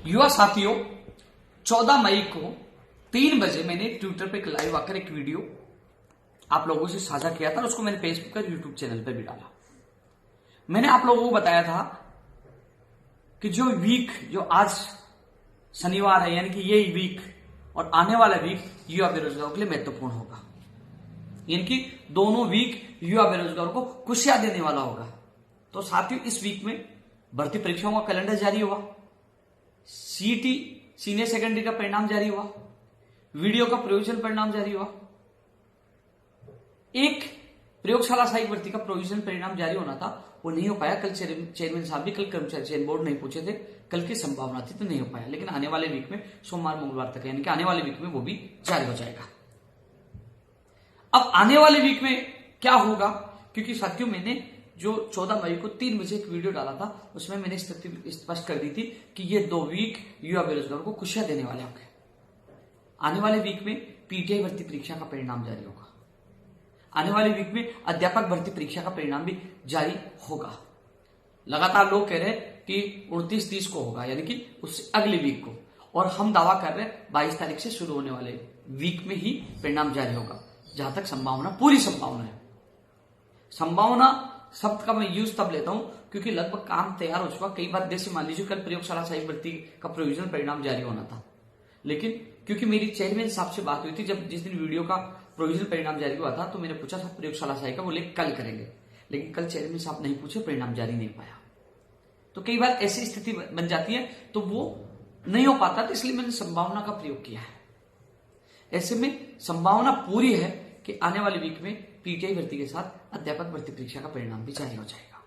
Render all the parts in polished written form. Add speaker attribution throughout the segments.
Speaker 1: युवा साथियों, 14 मई को 3 बजे मैंने ट्विटर पे लाइव आकर एक वीडियो आप लोगों से साझा किया था और उसको मैंने फेसबुक और यूट्यूब चैनल पे भी डाला। मैंने आप लोगों को बताया था कि जो आज शनिवार है, यानी कि ये वीक और आने वाला वीक युवा बेरोजगारों के लिए महत्वपूर्ण होगा। यानी कि दोनों वीक युवा बेरोजगारों को खुशियां देने वाला होगा। तो साथियों, इस वीक में भर्ती परीक्षाओं का कैलेंडर जारी हुआ, सीईटी सीनियर सेकेंडरी का परिणाम जारी हुआ, वीडियो का प्रोविजन परिणाम जारी हुआ। एक प्रयोगशाला सहायक भर्ती का प्रोविजन परिणाम जारी होना था, वो नहीं हो पाया। कल चेयरमैन साहब भी, कल कर्मचारी चयन बोर्ड नहीं पूछे थे, कल की संभावना थी तो नहीं हो पाया। लेकिन आने वाले वीक में सोमवार मंगलवार तक, यानी कि आने वाले वीक में वो भी जारी हो जाएगा। अब आने वाले वीक में क्या होगा, क्योंकि साथियों मैंने जो 14 मई को 3 बजे एक वीडियो डाला था, उसमें मैंने स्थिति स्पष्ट कर दी थी कि ये 2 वीक युवा बेरोजगारों को खुशियां देने वाले होंगे। आने वाले वीक में पीटीआई भर्ती परीक्षा का परिणाम जारी होगा। आने वाले वीक में अध्यापक भर्ती परीक्षा का परिणाम भी जारी होगा। लगातार लोग कह रहे हैं कि 29-30 को होगा, यानी कि उससे अगले वीक को, और हम दावा कर रहे हैं 22 तारीख से शुरू होने वाले वीक में ही परिणाम जारी होगा। जहां तक संभावना, पूरी संभावना है। संभावना शब्द का मैं यूज तब लेता हूं क्योंकि लगभग काम तैयार हो चुका। कई बार जैसे मान लीजिए कल प्रयोगशाला सहायक भर्ती का प्रोविजन परिणाम जारी होना था, लेकिन क्योंकि मेरी चेयरमैन साहब से बात हुई थी जब जिस दिन वीडियो का प्रोविजन परिणाम जारी हुआ था, तो मैंने पूछा था प्रयोगशाला सहायक का, बोले कल करेंगे। लेकिन कल चेयरमैन साहब नहीं पूछे, परिणाम जारी नहीं पाया। तो कई बार ऐसी स्थिति बन जाती है तो वो नहीं हो पाता, तो इसलिए मैंने संभावना का प्रयोग किया है। ऐसे में संभावना पूरी है कि आने वाले वीक में पीटीआई भर्ती के साथ अध्यापक भर्ती परीक्षा का परिणाम भी जारी हो जाएगा।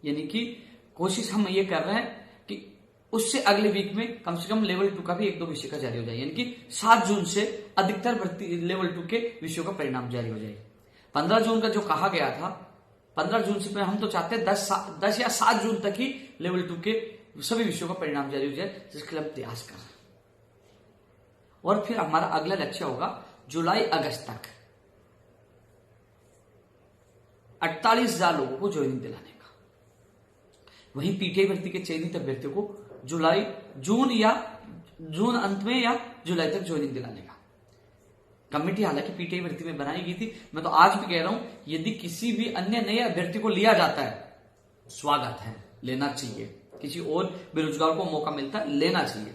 Speaker 1: यानी कि कोशिश हम ये कर रहे हैं कि उससे अगले वीक में कम से कम लेवल 2 का भी 1-2 विषय का जारी हो जाए, यानी कि 7 जून से अधिकतर भर्ती लेवल 2 के विषयों का परिणाम जारी हो जाए। 15 जून का जो कहा गया था, 15 जून से हम तो चाहते हैं 10 या 7 जून तक ही लेवल 2 के सभी विषयों का परिणाम जारी हो जाए, जिसके लिए हम प्रयास कर रहे हैं। और फिर हमारा अगला लक्ष्य होगा जुलाई-अगस्त तक 48,000 लोगों को ज्वाइनिंग दिलाने का। वहीं पीटीआई भर्ती के चयनित अभ्यर्थियों को जून अंत में या जुलाई तक ज्वाइनिंग दिलाने का। कमेटी हालांकि पीटीआई भर्ती में बनाई गई थी। मैं तो आज भी कह रहा हूं, यदि किसी भी अन्य नए अभ्यर्थी को लिया जाता है, स्वागत है, लेना चाहिए। किसी और बेरोजगार को मौका मिलता है, लेना चाहिए।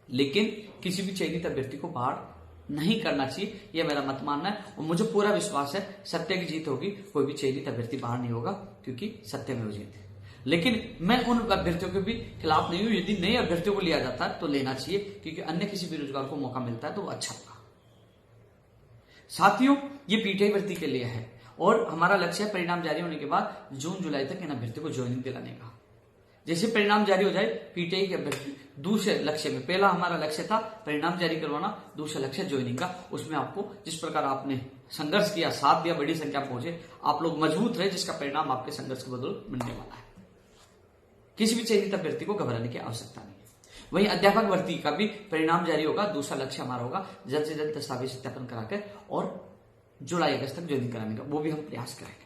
Speaker 1: लेकिन किसी भी चयनित अभ्यर्थी को बाहर नहीं करना चाहिए, यह मेरा मत मानना है। और मुझे पूरा विश्वास है सत्य की जीत होगी, कोई भी चयनित अभ्यर्थी बाहर नहीं होगा, क्योंकि सत्य में जीत है। लेकिन मैं उन अभ्यर्थियों के भी खिलाफ नहीं हूं। यदि नए अभ्यर्थियों को लिया जाता है तो लेना चाहिए, क्योंकि अन्य किसी बेरोजगार को मौका मिलता है तो वो अच्छा होगा। साथियों, ये पीटीआई भर्ती के लिए है और हमारा लक्ष्य है परिणाम जारी होने के बाद जून-जुलाई तक इन अभ्यर्थियों को ज्वाइनिंग दिलाने का। जैसे परिणाम जारी हो जाए पीटीआई के अभ्यर्थी, दूसरे लक्ष्य में, पहला हमारा लक्ष्य था परिणाम जारी करवाना, दूसरा लक्ष्य ज्वाइनिंग का। उसमें आपको जिस प्रकार आपने संघर्ष किया, साथ दिया, बड़ी संख्या पहुंचे, आप लोग मजबूत रहे, जिसका परिणाम आपके संघर्ष के बदौलत मिलने वाला है। किसी भी चयनित अभ्यर्थी को घबराने की आवश्यकता नहीं है। वहीं अध्यापक भर्ती का भी परिणाम जारी होगा। दूसरा लक्ष्य हमारा होगा जल्द से जल्द दस्तावेज सत्यापन कराकर और जुलाई-अगस्त तक ज्वाइनिंग कराने का, वो भी हम प्रयास करेंगे।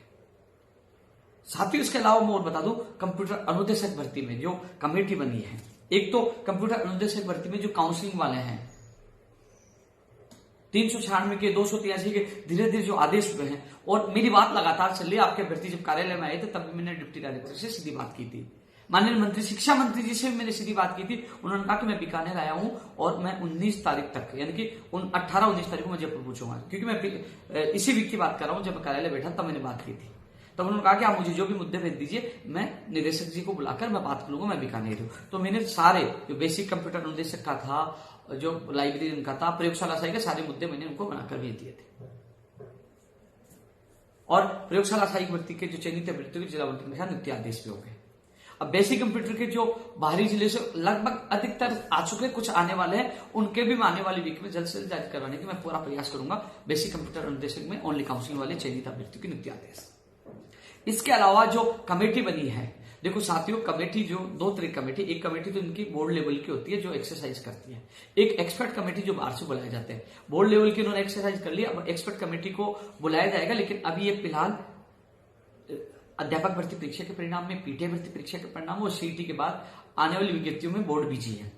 Speaker 1: साथियों, इसके अलावा मैं और बता दूं, कंप्यूटर अनुदेशक भर्ती में जो कमेटी बनी है, एक तो कंप्यूटर अनुदेशक भर्ती में जो काउंसलिंग वाले हैं, 396 के, 283 के धीरे धीरे जो आदेश हुए हैं, और मेरी बात लगातार चल रही है। आपके अभ्यर्थी जब कार्यालय में आए थे तब भी मैंने डिप्टी डायरेक्टर से सीधी बात की थी। माननीय मंत्री, शिक्षा मंत्री जी से भी मैंने सीधी बात की थी। उन्होंने कहा कि मैं बीकानेर आया हूं और मैं 19 तारीख तक, यानी कि 18-19 तारीख को मैं जयपुर पहुंचूंगा, क्योंकि मैं इसी वीक की बात कर रहा हूं। जब मैं कार्यालय बैठा तब मैंने बात की थी, तब उन्होंने कहा कि आप मुझे जो भी मुद्दे भेज दीजिए, मैं निदेशक जी को बुलाकर मैं बात करूंगा, मैं बीकानेर हूं। तो मैंने सारे जो बेसिक कंप्यूटर अनुदेशक का था, जो लाइब्रेरी का था, प्रयोगशाला सहायक के सारे मुद्दे मैंने उनको बनाकर भेज दिए थे। और प्रयोगशाला सहायक भर्ती के जो चयनित अभ्यर्थियों के जिला मंत्री के साथ नियुक्ति आदेश भी हो गए। अब बेसिक कंप्यूटर के जो बाहरी जिले से लगभग अधिकतर आ चुके, कुछ आने वाले हैं, उनके भी मैं आने वाली वीक में जल्द से जल्द जारी करवाने की मैं पूरा प्रयास करूंगा। बेसिक कंप्यूटर अनुदेशक में ओनली काउंसलिंग वाले चयनित अभ्यर्थियों की नियुक्ति आदेश। इसके अलावा जो कमेटी बनी है, देखो साथियों, कमेटी जो 2 तरह की कमेटी, एक कमेटी तो इनकी बोर्ड लेवल की होती है जो एक्सरसाइज करती है, एक एक्सपर्ट कमेटी जो बाहर से बुलाए जाते हैं। बोर्ड लेवल की उन्होंने एक्सरसाइज कर लिया, अब एक्सपर्ट कमेटी को बुलाया जाएगा। लेकिन अभी ये फिलहाल अध्यापक भर्ती परीक्षा के परिणाम में, पीटीआई भर्ती परीक्षा के परिणाम और सीईटी के बाद आने वाली विज्ञप्तियों में बोर्ड बिजी है।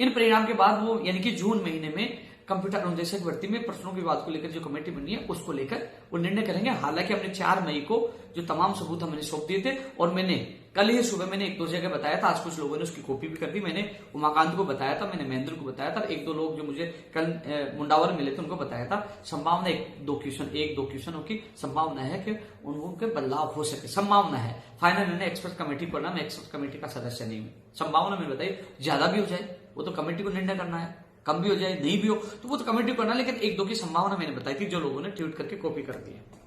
Speaker 1: इन परिणाम के बाद वो यानी कि जून महीने में कंप्यूटर अनुदेशक भर्ती में प्रश्नों के विवाद को लेकर जो कमेटी बनी है उसको लेकर वो निर्णय करेंगे। हालांकि हमने 4 मई को जो तमाम सबूत हमने सौंप दिए थे और मैंने कल ही सुबह मैंने 1-2 जगह बताया था, आज कुछ लोगों ने उसकी कॉपी भी कर दी। मैंने उमाकांत को बताया था, मैंने महेंद्र को बताया था, 1-2 लोग जो मुझे कल मुंडावर मिले थे उनको बताया था। संभावना 1-2 क्वेश्चनों की संभावना है कि उनके बदलाव हो सके, संभावना है। फाइनल मैंने एक्सपर्ट कमेटी पढ़ना, मैं एक्सपर्ट कमेटी का सदस्य नहीं हूँ। संभावना मैंने बताई, ज्यादा भी हो जाए वो तो कमेटी को निर्णय करना है, कम भी हो जाए नहीं भी हो तो वो तो कमेटी को करना, लेकिन 1-2 की संभावना मैंने बताई थी जो लोगों ने ट्वीट करके कॉपी कर दी है।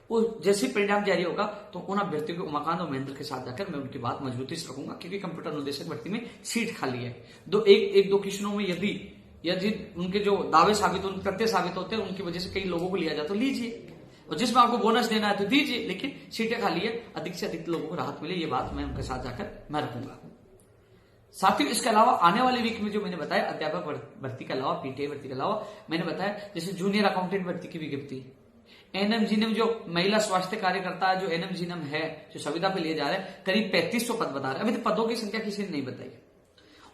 Speaker 1: वो जैसे परिणाम जारी होगा तो उन अभ्यर्थियों को उमाकांत और महेंद्र के साथ जाकर मैं उनकी बात मजबूती से रखूंगा, क्योंकि कंप्यूटर अनुदेशक भर्ती में सीट खाली है। 1-2 क्वेश्चनों में यदि उनके जो दावे तथ्य साबित होते हैं उनकी वजह से कई लोगों को लिया जाए तो लीजिए, और जिसमें आपको बोनस देना है तो दीजिए, लेकिन सीटें खाली है, अधिक से अधिक लोगों को राहत मिले, ये बात मैं उनके साथ जाकर मैं रखूंगा। साथियों, इसके अलावा आने वाले वीक में जो मैंने बताया अध्यापक भर्ती के अलावा, पीटीआई भर्ती के अलावा मैंने बताया जैसे जूनियर अकाउंटेंट भर्ती की विज्ञप्ति, एनएमजीएनएम जो महिला स्वास्थ्य कार्यकर्ता है, जो एनएमजीएनएम है जो संविदा पे लिए जा रहे हैं, करीब 3500 पद बता रहे हैं। अभी तो पदों की संख्या किसी ने नहीं बताई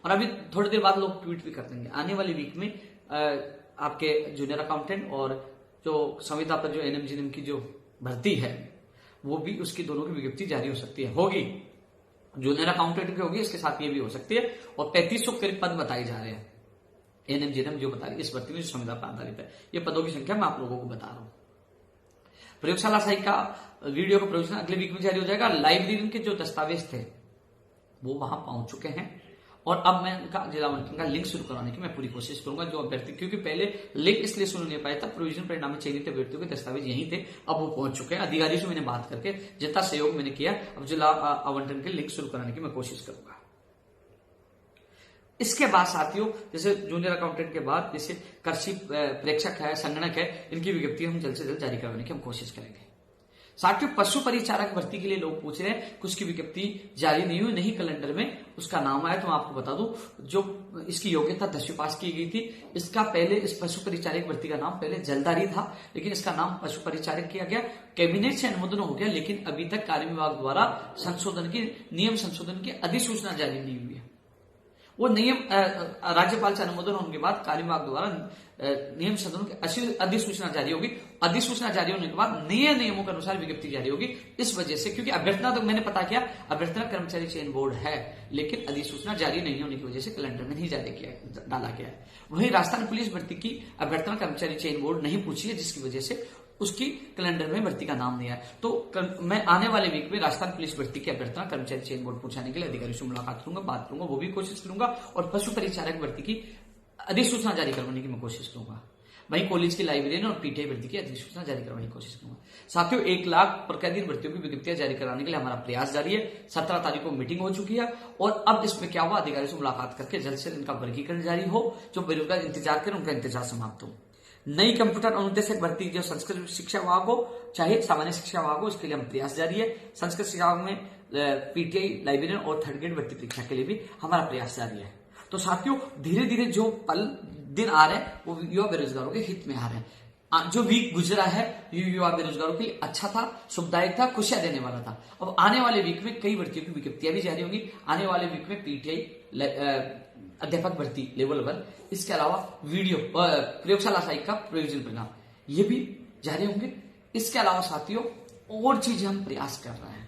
Speaker 1: और अभी थोड़ी देर बाद लोग ट्वीट भी कर देंगे। आने वाली वीक में आपके जूनियर अकाउंटेंट और जो संविदा पर जो एनएमजीएनएम की जो भर्ती है वो भी, उसकी दोनों की विज्ञप्ति जारी हो सकती है, होगी। जूनियर अकाउंटेंट की होगी, इसके साथ ये भी हो सकती है। और 3500 करीब पद बताए जा रहे हैं एनएमजीएनएम जो बता रही है इस भर्ती में जो संविदा पर आधारित है। ये पदों की संख्या मैं आप लोगों को बता रहा हूं। प्रयोगशाला साइट का वीडियो का प्रयोजन अगले वीक में जारी हो जाएगा। लाइब्रेरी के जो दस्तावेज थे वो वहां पहुंच चुके हैं और अब मैं उनका जिला आवंटन का लिंक शुरू करवाने की मैं पूरी कोशिश करूंगा। जो अभ्यर्थी, क्योंकि पहले लिंक इसलिए शुरू नहीं पाया था, प्रोविजन परिणाम में चयनित अभ्यर्थियों के दस्तावेज यहीं थे, अब वो पहुंच चुके हैं। अधिकारियों से मैंने बात करके जितना सहयोग मैंने किया, अब जिला आवंटन के लिंक शुरू कराने की मैं कोशिश करूंगा। इसके बाद साथियों, जैसे जूनियर अकाउंटेंट के बाद जैसे कृषि प्रेक्षक है, संगणक है, इनकी विज्ञप्ति हम जल्द से जल्द जारी करवाने की हम कोशिश करेंगे। साथियों, पशु परिचारक भर्ती के लिए लोग पूछ रहे हैं, कुछ की विज्ञप्ति जारी नहीं हुई, नहीं कैलेंडर में उसका नाम आया। तो मैं आपको बता दूं, जो इसकी योग्यता 10वीं पास की गई थी, इसका पहले इस पशु परिचारक भर्ती का नाम पहले जलदारी था, लेकिन इसका नाम पशु परिचारक किया गया, कैबिनेट से अनुमोदन हो गया, लेकिन अभी तक कार्य विभाग द्वारा नियम संशोधन की अधिसूचना जारी नहीं हुई है। वो नियम राज्यपाल से अनुमोदन होने के बाद कार्य विभाग द्वारा नियम संशोधन की अधिसूचना जारी होगी। अधिसूचना जारी होने के बाद नए नियमों के अनुसार विज्ञप्ति जारी होगी। इस वजह से, क्योंकि अभ्यर्थना तो मैंने पता किया, अभ्यर्थना कर्मचारी चयन बोर्ड है, लेकिन अधिसूचना जारी नहीं होने की वजह से कैलेंडर में नहीं जारी किया डाला गया है। वहीं राजस्थान पुलिस भर्ती की अभ्यर्थना कर्मचारी चयन बोर्ड नहीं पूछी है, जिसकी वजह से उसकी कैलेंडर में भर्ती का नाम नहीं आया। तो मैं आने वाले वीक में राजस्थान पुलिस भर्ती की अभ्यर्थना कर्मचारी चयन बोर्ड पहुंचाने के लिए अधिकारियों से मुलाकात करूंगा, बात करूंगा, वो भी कोशिश करूंगा, और पशु परिचारक भर्ती की अधिसूचना जारी करवाने की मैं कोशिश करूंगा। वहीं कॉलेज की लाइब्रेरियन और पीटीआई भर्ती की अधिसूचना जारी करवाने की कोशिश करूंगा। साथियों, 1 लाख प्रतिदिन भर्तियों की विज्ञप्तियां जारी कराने के लिए हमारा प्रयास जारी है। 17 तारीख को मीटिंग हो चुकी है और अब इसमें क्या हुआ, अधिकारियों से मुलाकात करके जल्द से जल्द इनका वर्गीकरण जारी हो। जो बेरोजगार इंतजार करें उनका इंतजार समाप्त हो। नई कंप्यूटर अनुदेशक भर्ती जो संस्कृत शिक्षा विभाग हो चाहे सामान्य शिक्षा विभाग हो, इसके लिए हम प्रयास जारी है। संस्कृत शिक्षा विभाग में पीटीआई, लाइब्रेरियन और 3rd ग्रेड भर्ती परीक्षा के लिए भी हमारा प्रयास जारी है। तो साथियों, धीरे धीरे जो दिन आ रहे हैं वो युवा बेरोजगारों के हित में आ रहे हैं। जो वीक गुजरा है युवा बेरोजगारों के लिए अच्छा था, सुखदायक था, खुशियां देने वाला था। अब आने वाले वीक में कई भर्तियों की विज्ञप्तियां भी जारी होंगी। आने वाले वीक में पीटीआई अध्यापक भर्ती लेवल 1, इसके अलावा वीडियो प्रयोगशाला सहायक का प्रयोजन परिणाम ये भी जारी होंगे। इसके अलावा साथियों और चीजें हम प्रयास कर रहे हैं।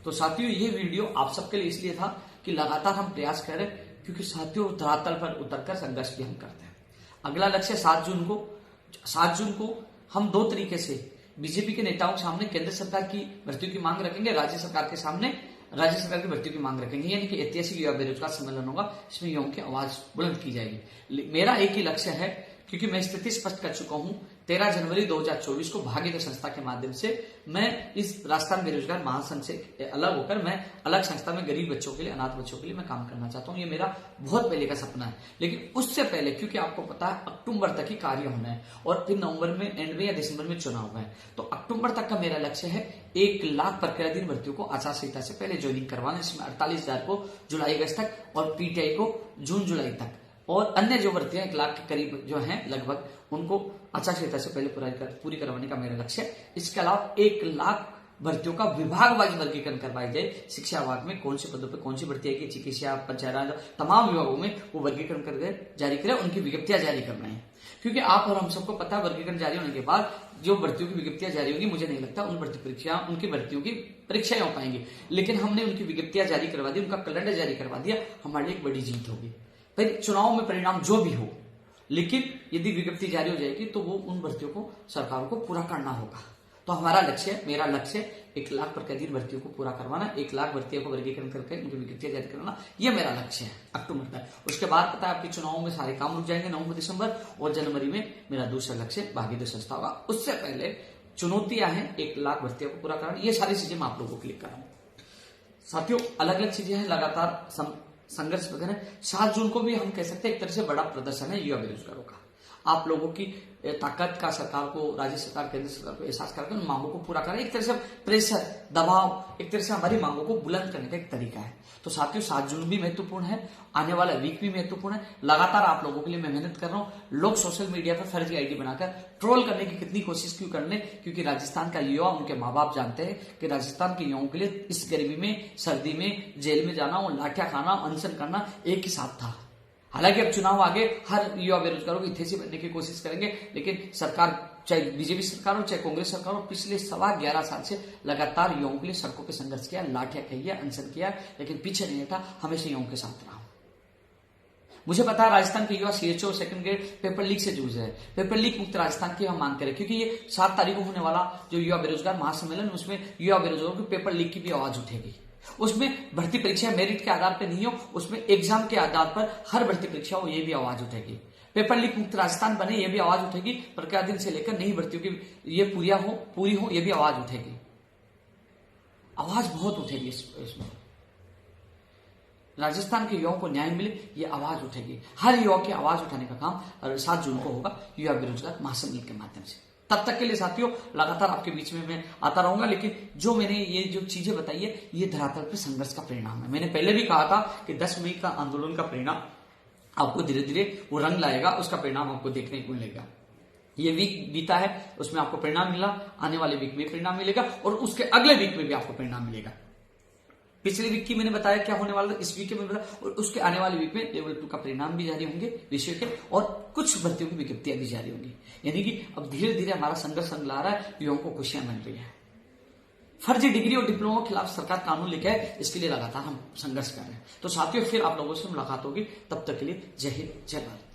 Speaker 1: तो साथियों, ये वीडियो आप सबके लिए इसलिए था कि लगातार हम प्रयास कर रहे हैं, क्योंकि साथियों धरातल पर उतरकर संघर्ष भी हम करते हैं। अगला लक्ष्य 7 जून को हम 2 तरीके से बीजेपी के नेताओं के सामने केंद्र सरकार की भर्तियों की मांग रखेंगे, राज्य सरकार के सामने राज्य सरकार की भर्तियों की मांग रखेंगे, यानी कि ऐतिहासिक युवा बेरोजगार सम्मेलन होगा। इसमें युवाओं की आवाज बुलंद की जाएगी। मेरा एक ही लक्ष्य है, क्योंकि मैं स्थिति स्पष्ट कर चुका हूं, 13 जनवरी 2024 को भागीरथ संस्था के माध्यम से मैं इस राजस्थान बेरोजगार महासंघ से अलग होकर मैं अलग संस्था में गरीब बच्चों के लिए, अनाथ बच्चों के लिए मैं काम करना चाहता हूं। ये मेरा बहुत पहले का सपना है। लेकिन उससे पहले, क्योंकि आपको पता है अक्टूबर तक ही कार्य होना है और फिर नवंबर में एंड में या दिसंबर में चुनाव है, तो अक्टूबर तक का मेरा लक्ष्य है 1 लाख प्रक्रियाधीन भर्तियों को आचार संहिता से पहले ज्वाइनिंग करवाना, जिसमें 48,000 को जुलाई अगस्त तक और पीटीआई को जून जुलाई तक, और अन्य जो भर्तियां 1 लाख के करीब जो हैं लगभग, उनको आचार संहिता से पहले पूरी करवाने का मेरा लक्ष्य है। इसके अलावा 1 लाख भर्तियों का विभागवाइज वर्गीकरण करवाई जाए। शिक्षा विभाग में कौन से पदों पर कौन सी भर्ती आएगी, चिकित्सा, पंचायत, तमाम विभागों में वो वर्गीकरण करके जारी करें, उनकी विज्ञप्तियां जारी करना है। क्योंकि आप और हम सबको पता है वर्गीकरण जारी होने के बाद जो भर्तियों की विज्ञप्तियां जारी होगी, मुझे नहीं लगता उन उनकी भर्तियों की परीक्षाएं हो पाएंगी। लेकिन हमने उनकी विज्ञप्तियां जारी करवा दी, उनका कैलेंडर जारी करवा दिया, हमारे लिए एक बड़ी जीत होगी। फिर चुनाव में परिणाम जो भी हो, लेकिन यदि विज्ञप्ति जारी हो जाएगी तो वो उन भर्तियों को सरकारों को पूरा करना होगा। तो हमारा लक्ष्य, मेरा लक्ष्य 1 लाख प्रतिदिन भर्तियों को पूरा करवाना, 1 लाख भर्तियों को वर्गीकरण करके उनकी विज्ञप्तियां जारी करना, ये मेरा लक्ष्य है अक्टूबर तक। उसके बाद पता है आपके चुनावों में सारे काम रुक जाएंगे नवंबर दिसंबर, और जनवरी में मेरा दूसरा लक्ष्य भागीदारी संस्था होगा। उससे पहले चुनौतियां हैं 1 लाख भर्तियों को पूरा कराना, ये सारी चीजें मैं आप लोगों को लिख कर रहा हूं। साथियों अलग अलग चीजें हैं, लगातार संघर्ष वगैरह। 7 जून को भी हम कह सकते हैं एक तरह से बड़ा प्रदर्शन है युवा बेरोजगारों का। आप लोगों की ताकत का सरकार को, राज्य सरकार, केंद्र सरकार को एहसास करके उन मांगों को पूरा करें। एक तरह से प्रेशर, दबाव, एक तरह से हमारी मांगों को बुलंद करने का एक तरीका है। तो साथियों 7 जून भी महत्वपूर्ण है, आने वाला वीक भी महत्वपूर्ण है। लगातार आप लोगों के लिए मैं मेहनत कर रहा हूं। लोग सोशल मीडिया पर फर्जी आईडी बनाकर ट्रोल करने की कितनी कोशिश क्यों कर ले, क्योंकि राजस्थान का युवा, उनके माँ बाप जानते हैं कि राजस्थान के युवाओं के लिए इस गर्मी में, सर्दी में जेल में जाना और लाठियां खाना, अनशन करना एक ही साथ था। हालांकि अब चुनाव आगे हर युवा बेरोजगारों को इत्थे बनने की कोशिश करेंगे, लेकिन सरकार, चाहे बीजेपी सरकार हो चाहे कांग्रेस सरकार हो, पिछले 11.25 साल से लगातार युवाओं के लिए सड़कों पर संघर्ष किया, लाठियां खाई, अनशन किया, लेकिन पीछे नहीं हटा, हमेशा युवाओं के साथ रहा। मुझे पता है राजस्थान के युवा CHO second grade paper leak से जूझ रहे हैं। पेपर लीक मुक्त राजस्थान की हम मांग करें, क्योंकि ये 7 तारीख को होने वाला जो युवा बेरोजगार महासम्मेलन, उसमें युवा बेरोजगारों के पेपर लीक की भी आवाज उठेगी। उसमें भर्ती परीक्षा मेरिट के आधार पर नहीं हो, उसमें एग्जाम के आधार पर हर भर्ती परीक्षा हो, ये भी आवाज उठेगी। पेपर लीक मुक्त राजस्थान बने, ये भी आवाज उठेगी। प्रक्रिया दिन से लेकर नई भर्तियों की ये पूरी हो, ये भी आवाज उठेगी। आवाज बहुत उठेगी इसमें। राजस्थान के युवाओं को न्याय मिले, ये आवाज उठेगी। हर युवा की आवाज उठाने का काम 7 जून को होगा युवा बेरोजगार महासम्मेलन के माध्यम से। तब तक के लिए साथियों लगातार आपके बीच में मैं आता रहूंगा, लेकिन जो मैंने ये जो चीजें बताई है, ये धरातल पर संघर्ष का परिणाम है। मैंने पहले भी कहा था कि 10 मई का आंदोलन का परिणाम आपको धीरे धीरे वो रंग लाएगा, उसका परिणाम आपको देखने को मिलेगा। ये वीक बीता है, उसमें आपको परिणाम मिला, आने वाले वीक में परिणाम मिलेगा, और उसके अगले वीक में भी आपको परिणाम मिलेगा। पिछले वीक की मैंने बताया क्या होने वाला था, इस वीक में बताया, और उसके आने वाले वीक में लेवल 2 का परिणाम भी जारी होंगे विषय के, और कुछ भर्तियों की विज्ञप्तियां भी जारी होंगी। यानी कि अब धीरे धीरे हमारा संघर्ष संग ला रहा है, युवाओं को खुशियां मिल रही है। फर्जी डिग्री और डिप्लोमा के खिलाफ सरकार कानून लेके आए, इसके लिए लगातार हम संघर्ष कर रहे हैं। तो साथियों फिर आप लोगों से मुलाकात होगी, तब तक के लिए जय हिंद, जय भारत।